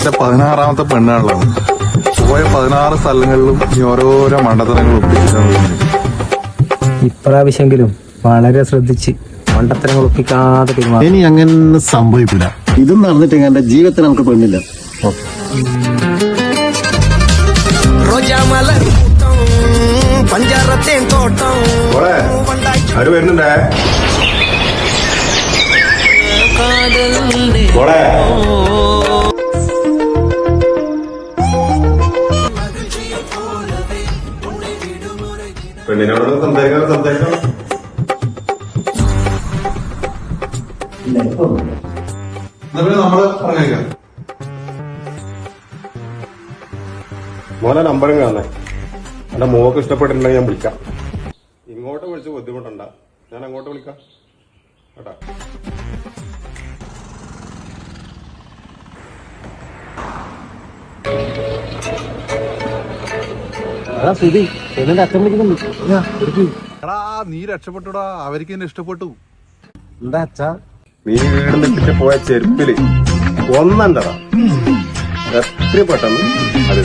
16ാമത്തെ പെണ്ണാണുള്ളത്. പോയ 16 സ്ഥലങ്ങളിലും ഈ ഓരോരോ മണ്ടത്തരങ്ങൾ ഒപ്പിച്ചിട്ടാണ്. ഇപ്രാവശ്യമെങ്കിലും വളരെ ശ്രദ്ധിച്ച് മണ്ടത്തരങ്ങൾ ഒപ്പിക്കാതെ പെരുമാറും. ഇനി അങ്ങനെ സംഭവിക്കില്ല. ഇതും നടന്നിട്ട് എന്റെ ജീവിതത്തിൽ നമുക്ക് പെണ്ണില്ല. പഞ്ചാരത്തേൻ തോട്ടം ആര് വരുന്നുണ്ടേ? പെണ്ണിനോട് സംസാരിക്കാം. നമ്മള് പറഞ്ഞേക്കാം. മോനെ നമ്പറും കാണേ. എന്റെ മോക്ക് ഇഷ്ടപ്പെട്ടിട്ടുണ്ടെങ്കിൽ ഞാൻ വിളിക്കാം. ഇങ്ങോട്ട് വിളിച്ച് ബുദ്ധിമുട്ടണ്ട, ഞാൻ അങ്ങോട്ട് വിളിക്കാം കേട്ടാ. എടാ നീ രക്ഷപ്പെട്ടുടാ, അവർക്ക് എന്നെ ഇഷ്ടപ്പെട്ടു. എന്താ അച്ഛാ? നീ വീട് നിട്ടിട്ട് പോയ ചെരുപ്പില് ഒന്നണ്ടതാ. എത്ര പെട്ടെന്ന് അത്